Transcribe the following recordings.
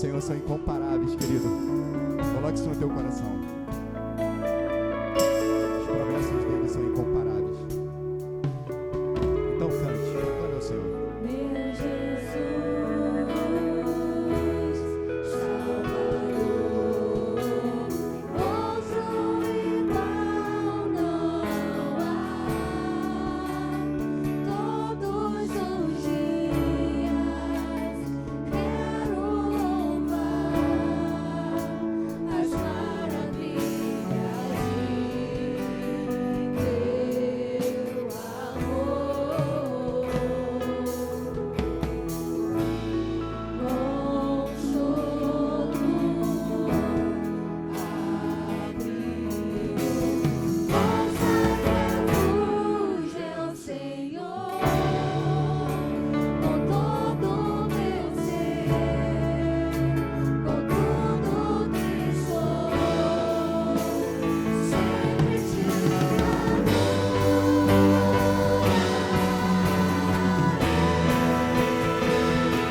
Senhor são incomparáveis, querido. Coloque isso no teu coração. As promessas dele são incomparáveis. Então cante, aclame ao Senhor. Meu Jesus, Salvador, outro igual não há. Todos os dias quero louvar as maravilhas de teu amor.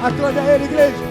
Aclame a ele, igreja.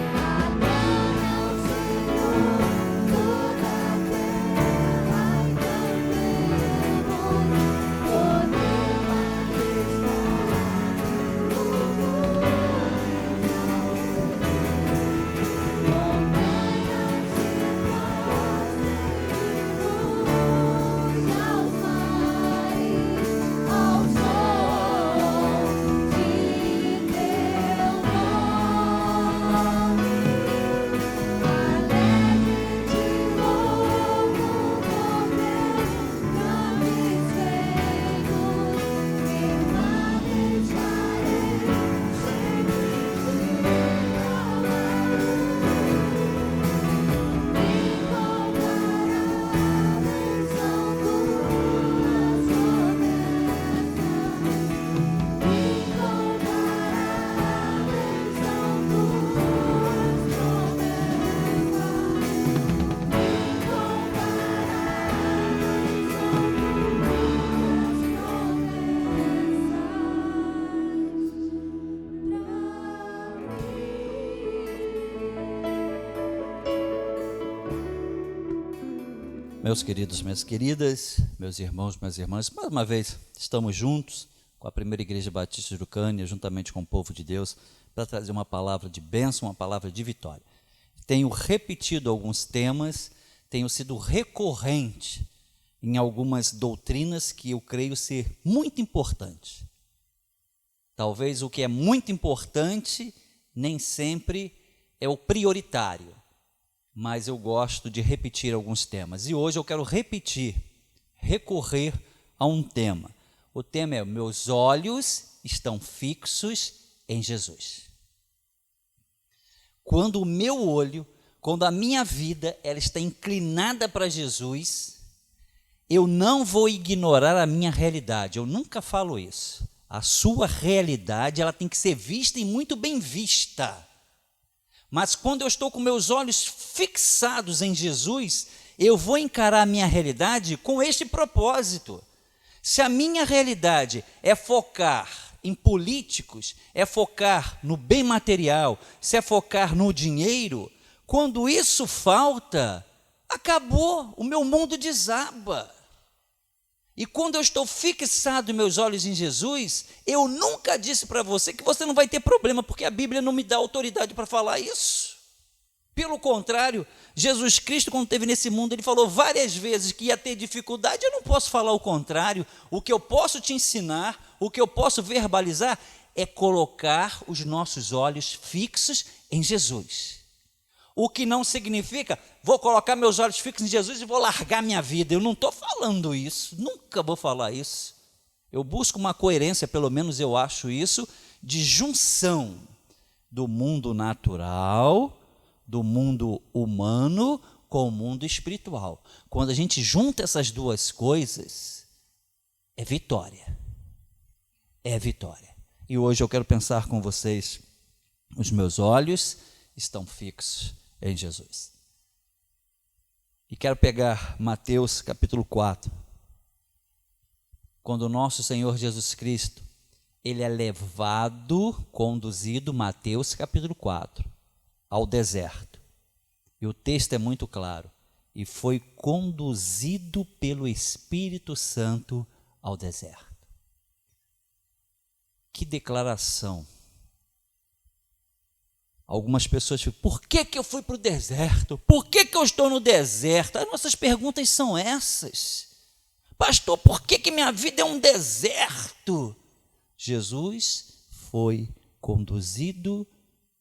Meus queridos, minhas queridas, meus irmãos, minhas irmãs, mais uma vez estamos juntos com a Primeira Igreja Batista de Ucrânia, juntamente com o povo de Deus, para trazer uma palavra de bênção, uma palavra de vitória. Tenho repetido alguns temas, tenho sido recorrente em algumas doutrinas que eu creio ser muito importantes. Talvez o que é muito importante nem sempre é o prioritário, mas eu gosto de repetir alguns temas. E hoje eu quero recorrer a um tema. O tema é: meus olhos estão fixos em Jesus. Quando o meu olho, quando a minha vida, ela está inclinada para Jesus, eu não vou ignorar a minha realidade. Eu nunca falo isso. A sua realidade, ela tem que ser vista e muito bem vista. Mas quando eu estou com meus olhos fixados em Jesus, eu vou encarar a minha realidade com este propósito. Se a minha realidade é focar em políticos, é focar no bem material, se é focar no dinheiro, quando isso falta, acabou, o meu mundo desaba. E quando eu estou fixado meus olhos em Jesus, eu nunca disse para você que você não vai ter problema, porque a Bíblia não me dá autoridade para falar isso. Pelo contrário, Jesus Cristo, quando esteve nesse mundo, ele falou várias vezes que ia ter dificuldade. Eu não posso falar o contrário. O que eu posso te ensinar, o que eu posso verbalizar, é colocar os nossos olhos fixos em Jesus. O que não significa, vou colocar meus olhos fixos em Jesus e vou largar minha vida. Eu não estou falando isso, nunca vou falar isso. Eu busco uma coerência, pelo menos eu acho isso, de junção do mundo natural, do mundo humano com o mundo espiritual. Quando a gente junta essas duas coisas, é vitória. É vitória. E hoje eu quero pensar com vocês, os meus olhos estão fixos em Jesus. E quero pegar Mateus capítulo 4, quando o nosso Senhor Jesus Cristo, ele é levado, conduzido, Mateus capítulo 4, ao deserto. E o texto é muito claro. E foi conduzido pelo Espírito Santo ao deserto. Que declaração. Algumas pessoas ficam, por que eu fui para o deserto? Por que eu estou no deserto? As nossas perguntas são essas. Pastor, por que minha vida é um deserto? Jesus foi conduzido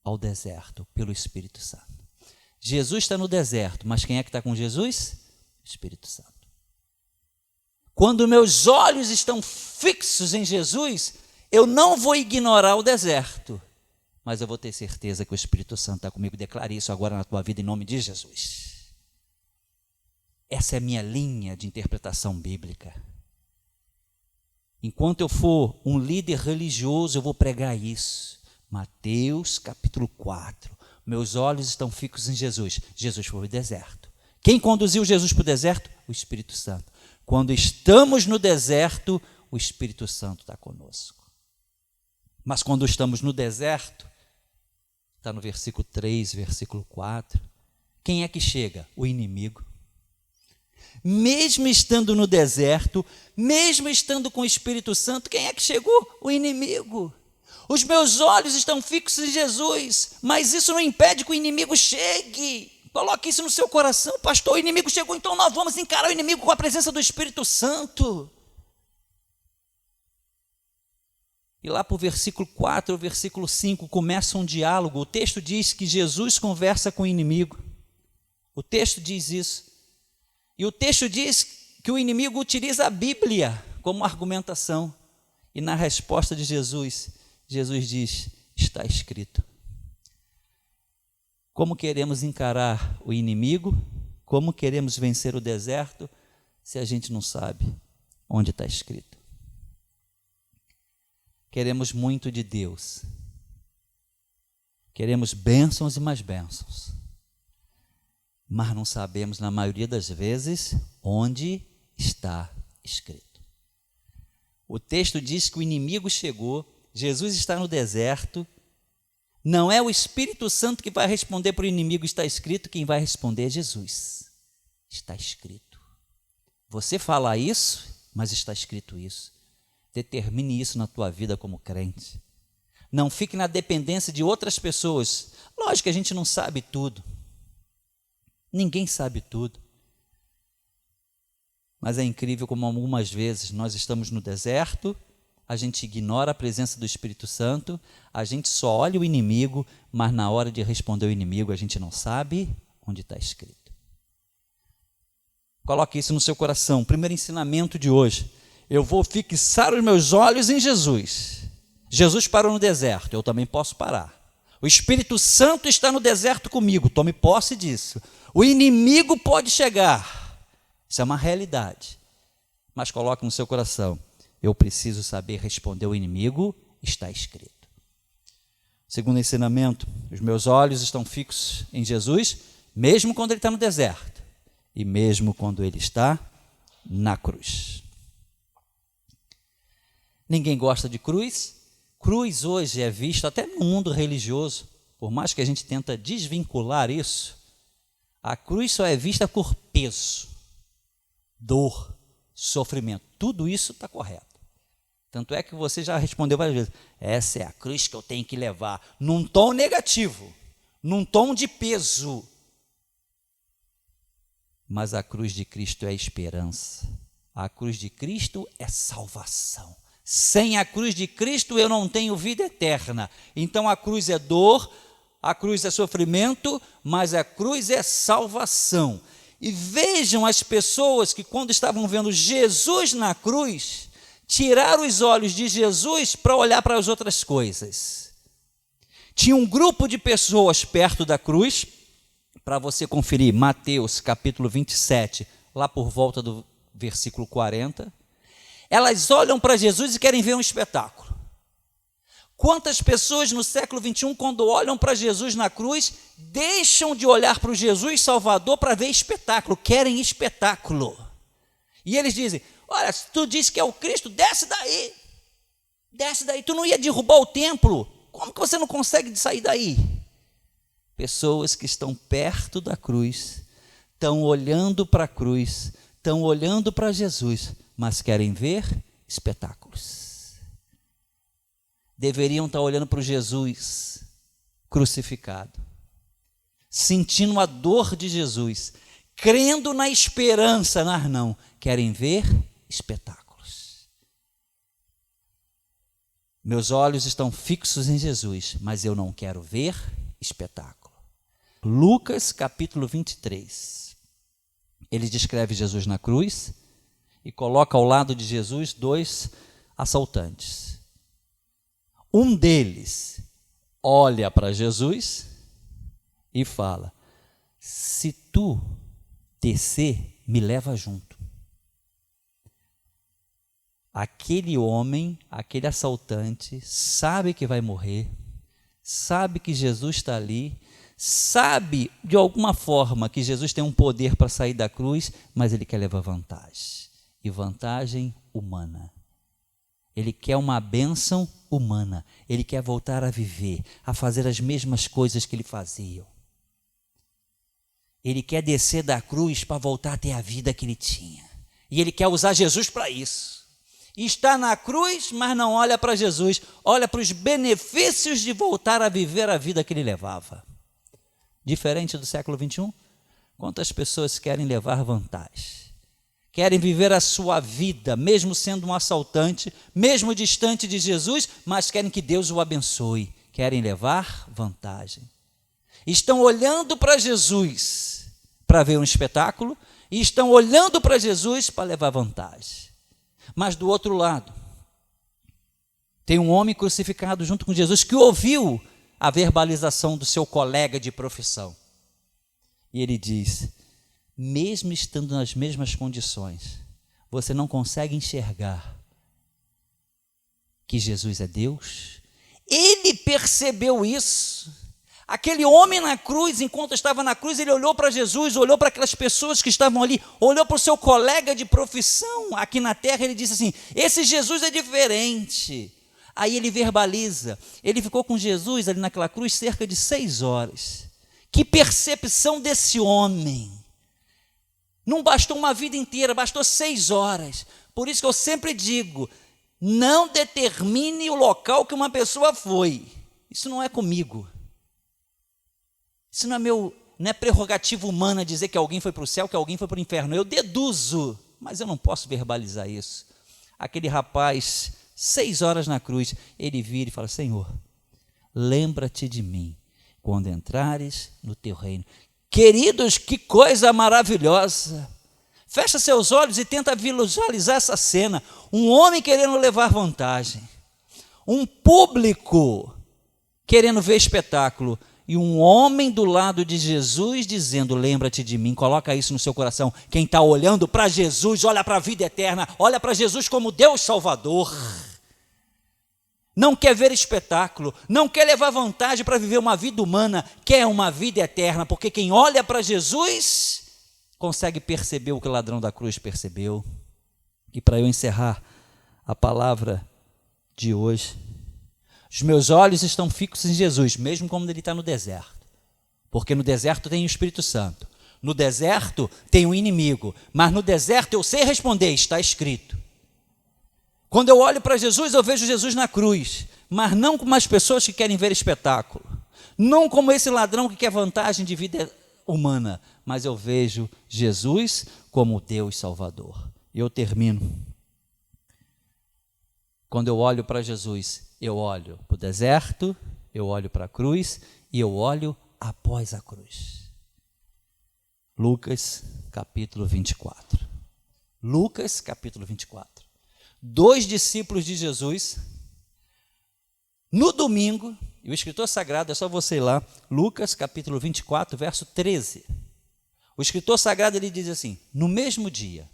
ao deserto pelo Espírito Santo. Jesus está no deserto, mas quem é que está com Jesus? O Espírito Santo. Quando meus olhos estão fixos em Jesus, eu não vou ignorar o deserto, mas eu vou ter certeza que o Espírito Santo está comigo. Declare isso agora na tua vida em nome de Jesus. Essa é a minha linha de interpretação bíblica. Enquanto eu for um líder religioso, eu vou pregar isso. Mateus capítulo 4. Meus olhos estão fixos em Jesus. Jesus foi ao deserto. Quem conduziu Jesus para o deserto? O Espírito Santo. Quando estamos no deserto, o Espírito Santo está conosco. Mas quando estamos no deserto, está no versículo 3, versículo 4, quem é que chega? O inimigo. Mesmo estando no deserto, mesmo estando com o Espírito Santo, quem é que chegou? O inimigo. Os meus olhos estão fixos em Jesus, mas isso não impede que o inimigo chegue. Coloque isso no seu coração, pastor, o inimigo chegou, então nós vamos encarar o inimigo com a presença do Espírito Santo. E lá para o versículo 4, o versículo 5, começa um diálogo. O texto diz que Jesus conversa com o inimigo. O texto diz isso. E o texto diz que o inimigo utiliza a Bíblia como argumentação. E na resposta de Jesus, Jesus diz, está escrito. Como queremos encarar o inimigo? Como queremos vencer o deserto se a gente não sabe onde está escrito? Queremos muito de Deus. Queremos bênçãos e mais bênçãos. Mas não sabemos, na maioria das vezes, onde está escrito. O texto diz que o inimigo chegou, Jesus está no deserto. Não é o Espírito Santo que vai responder para o inimigo, está escrito, quem vai responder é Jesus. Está escrito. Você fala isso, mas está escrito isso. Determine isso na tua vida como crente. Não fique na dependência de outras pessoas. Lógico que a gente não sabe tudo. Ninguém sabe tudo. Mas é incrível como algumas vezes nós estamos no deserto, a gente ignora a presença do Espírito Santo, a gente só olha o inimigo, mas na hora de responder o inimigo a gente não sabe onde está escrito. Coloque isso no seu coração. Primeiro ensinamento de hoje. Eu vou fixar os meus olhos em Jesus. Jesus parou no deserto, eu também posso parar. O Espírito Santo está no deserto comigo, tome posse disso. O inimigo pode chegar, isso é uma realidade. Mas coloque no seu coração, eu preciso saber responder ao inimigo, está escrito. Segundo ensinamento, os meus olhos estão fixos em Jesus, mesmo quando ele está no deserto e mesmo quando ele está na cruz. Ninguém gosta de cruz. Cruz hoje é vista até no mundo religioso, por mais que a gente tenta desvincular isso, a cruz só é vista por peso, dor, sofrimento. Tudo isso está correto. Tanto é que você já respondeu várias vezes, essa é a cruz que eu tenho que levar, num tom negativo, num tom de peso. Mas a cruz de Cristo é esperança. A cruz de Cristo é salvação. Sem a cruz de Cristo eu não tenho vida eterna. Então a cruz é dor, a cruz é sofrimento, mas a cruz é salvação. E vejam as pessoas que quando estavam vendo Jesus na cruz, tiraram os olhos de Jesus para olhar para as outras coisas. Tinha um grupo de pessoas perto da cruz, para você conferir, Mateus capítulo 27, lá por volta do versículo 40, elas olham para Jesus e querem ver um espetáculo. Quantas pessoas no século 21, quando olham para Jesus na cruz, deixam de olhar para o Jesus Salvador para ver espetáculo, querem espetáculo. E eles dizem, olha, se tu diz que é o Cristo, desce daí, tu não ia derrubar o templo, como que você não consegue sair daí? Pessoas que estão perto da cruz, estão olhando para a cruz, estão olhando para Jesus, mas querem ver espetáculos. Deveriam estar olhando para o Jesus crucificado, sentindo a dor de Jesus, crendo na esperança, mas não, querem ver espetáculos. Meus olhos estão fixos em Jesus, mas eu não quero ver espetáculo. Lucas capítulo 23. Ele descreve Jesus na cruz e coloca ao lado de Jesus 2 assaltantes. Um deles olha para Jesus e fala: se tu descer, me leva junto. Aquele homem, aquele assaltante, sabe que vai morrer, sabe que Jesus está ali, sabe de alguma forma que Jesus tem um poder para sair da cruz, mas ele quer levar vantagem, e vantagem humana. Ele quer uma bênção humana, ele quer voltar a viver, a fazer as mesmas coisas que ele fazia. Ele quer descer da cruz para voltar a ter a vida que ele tinha, e ele quer usar Jesus para isso. E está na cruz, mas não olha para Jesus, olha para os benefícios de voltar a viver a vida que ele levava. Diferente do século 21, quantas pessoas querem levar vantagem? Querem viver a sua vida, mesmo sendo um assaltante, mesmo distante de Jesus, mas querem que Deus o abençoe, querem levar vantagem. Estão olhando para Jesus para ver um espetáculo e estão olhando para Jesus para levar vantagem. Mas do outro lado, tem um homem crucificado junto com Jesus que ouviu a verbalização do seu colega de profissão. E ele diz: mesmo estando nas mesmas condições, você não consegue enxergar que Jesus é Deus? Ele percebeu isso. Aquele homem na cruz, enquanto estava na cruz, ele olhou para Jesus, olhou para aquelas pessoas que estavam ali, olhou para o seu colega de profissão aqui na terra, ele disse assim: esse Jesus é diferente. Aí ele verbaliza, ele ficou com Jesus ali naquela cruz cerca de 6 horas. Que percepção desse homem! Não bastou uma vida inteira, bastou 6 horas. Por isso que eu sempre digo, não determine o local que uma pessoa foi. Isso não é comigo. Isso não é prerrogativa humana dizer que alguém foi para o céu, que alguém foi para o inferno. Eu deduzo, mas eu não posso verbalizar isso. Aquele rapaz, 6 horas na cruz, ele vira e fala: Senhor, lembra-te de mim quando entrares no teu reino. Queridos, que coisa maravilhosa. Fecha seus olhos e tenta visualizar essa cena. Um homem querendo levar vantagem, um público querendo ver espetáculo, e um homem do lado de Jesus dizendo: lembra-te de mim. Coloca isso no seu coração. Quem está olhando para Jesus, olha para a vida eterna, olha para Jesus como Deus Salvador. Não quer ver espetáculo, não quer levar vantagem para viver uma vida humana, quer uma vida eterna, porque quem olha para Jesus consegue perceber o que o ladrão da cruz percebeu. E para eu encerrar a palavra de hoje, os meus olhos estão fixos em Jesus, mesmo quando ele está no deserto, porque no deserto tem o Espírito Santo, no deserto tem o inimigo, mas no deserto eu sei responder, está escrito. Quando eu olho para Jesus, eu vejo Jesus na cruz, mas não como as pessoas que querem ver espetáculo, não como esse ladrão que quer vantagem de vida humana, mas eu vejo Jesus como Deus Salvador. E eu termino. Quando eu olho para Jesus, eu olho para o deserto, eu olho para a cruz e eu olho após a cruz. Lucas capítulo 24. Lucas capítulo 24. 2 discípulos de Jesus, no domingo, e o escritor sagrado, é só você ir lá, Lucas capítulo 24, verso 13. O escritor sagrado, ele diz assim: no mesmo dia,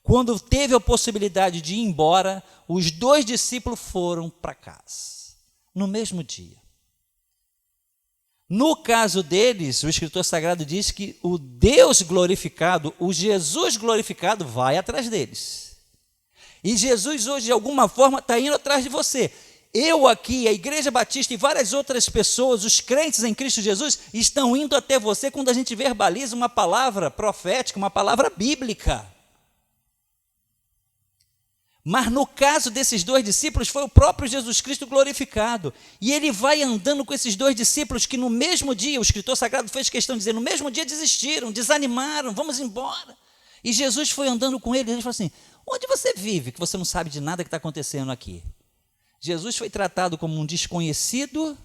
quando teve a possibilidade de ir embora, os 2 discípulos foram para casa, no mesmo dia. No caso deles, o escritor sagrado diz que o Deus glorificado, o Jesus glorificado, vai atrás deles. E Jesus hoje, de alguma forma, está indo atrás de você. Eu aqui, a Igreja Batista e várias outras pessoas, os crentes em Cristo Jesus, estão indo até você quando a gente verbaliza uma palavra profética, uma palavra bíblica. Mas no caso desses 2 discípulos, foi o próprio Jesus Cristo glorificado. E ele vai andando com esses 2 discípulos que no mesmo dia, o escritor sagrado fez questão de dizer, no mesmo dia desistiram, desanimaram, vamos embora. E Jesus foi andando com eles, e ele falou assim, onde você vive que você não sabe de nada que está acontecendo aqui? Jesus foi tratado como um desconhecido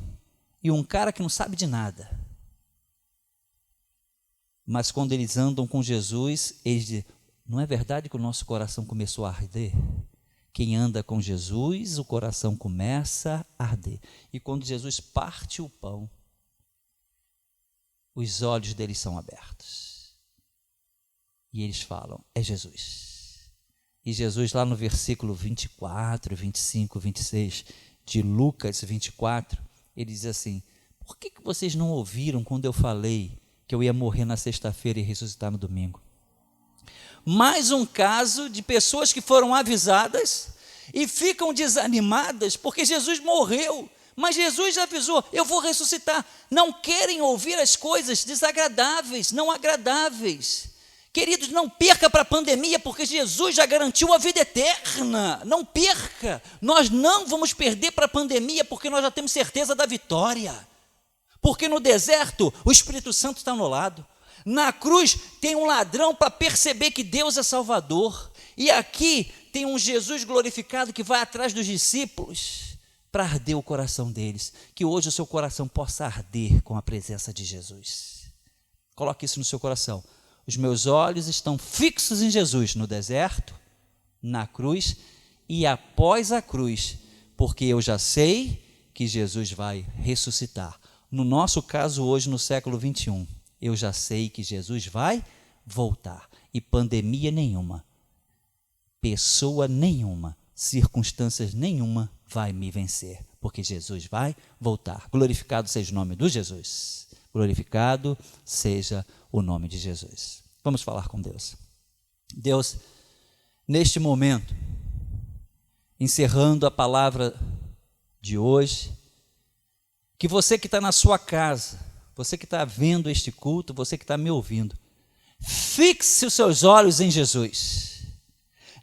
e um cara que não sabe de nada. Mas quando eles andam com Jesus, eles dizem, não é verdade que o nosso coração começou a arder? Quem anda com Jesus, o coração começa a arder. E quando Jesus parte o pão, os olhos deles são abertos. E eles falam, é Jesus. E Jesus lá no versículo 24, 25, 26 de Lucas 24, ele diz assim, por que vocês não ouviram quando eu falei que eu ia morrer na sexta-feira e ressuscitar no domingo? Mais um caso de pessoas que foram avisadas e ficam desanimadas porque Jesus morreu, mas Jesus já avisou, eu vou ressuscitar. Não querem ouvir as coisas desagradáveis, não agradáveis. Queridos, não perca para a pandemia, porque Jesus já garantiu a vida eterna. Não perca. Nós não vamos perder para a pandemia, porque nós já temos certeza da vitória. Porque no deserto, o Espírito Santo está no lado. Na cruz tem um ladrão para perceber que Deus é Salvador. E aqui tem um Jesus glorificado que vai atrás dos discípulos para arder o coração deles. Que hoje o seu coração possa arder com a presença de Jesus. Coloque isso no seu coração. Os meus olhos estão fixos em Jesus no deserto, na cruz e após a cruz, porque eu já sei que Jesus vai ressuscitar. No nosso caso hoje, no século 21, eu já sei que Jesus vai voltar. E pandemia nenhuma, pessoa nenhuma, circunstâncias nenhuma vai me vencer, porque Jesus vai voltar. Glorificado seja o nome do Jesus. Glorificado seja o nome de Jesus. Vamos falar com Deus. Deus, neste momento, encerrando a palavra de hoje, que você que está na sua casa, você que está vendo este culto, você que está me ouvindo, fixe os seus olhos em Jesus.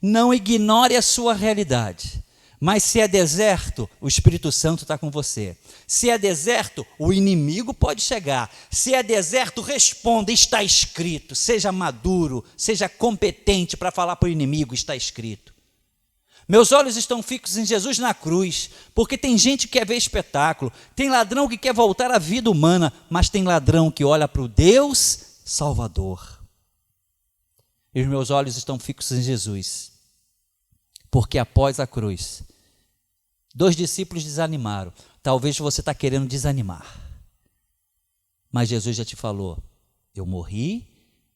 Não ignore a sua realidade. Mas se é deserto, o Espírito Santo está com você. Se é deserto, o inimigo pode chegar. Se é deserto, responda, está escrito. Seja maduro, seja competente para falar para o inimigo, está escrito. Meus olhos estão fixos em Jesus na cruz, porque tem gente que quer ver espetáculo, tem ladrão que quer voltar à vida humana, mas tem ladrão que olha para o Deus Salvador. E os meus olhos estão fixos em Jesus, porque após a cruz, 2 discípulos desanimaram. Talvez você está querendo desanimar, mas Jesus já te falou, eu morri,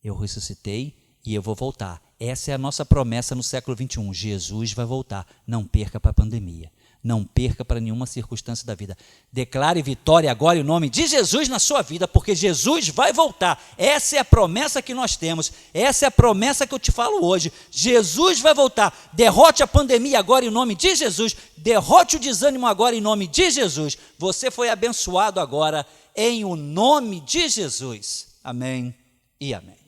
eu ressuscitei e eu vou voltar. Essa é a nossa promessa no século 21, Jesus vai voltar. Não perca para a pandemia, não perca para nenhuma circunstância da vida. Declare vitória agora em nome de Jesus na sua vida, porque Jesus vai voltar. Essa é a promessa que nós temos, essa é a promessa que eu te falo hoje. Jesus vai voltar. Derrote a pandemia agora em nome de Jesus, derrote o desânimo agora em nome de Jesus. Você foi abençoado agora em o nome de Jesus. Amém e amém.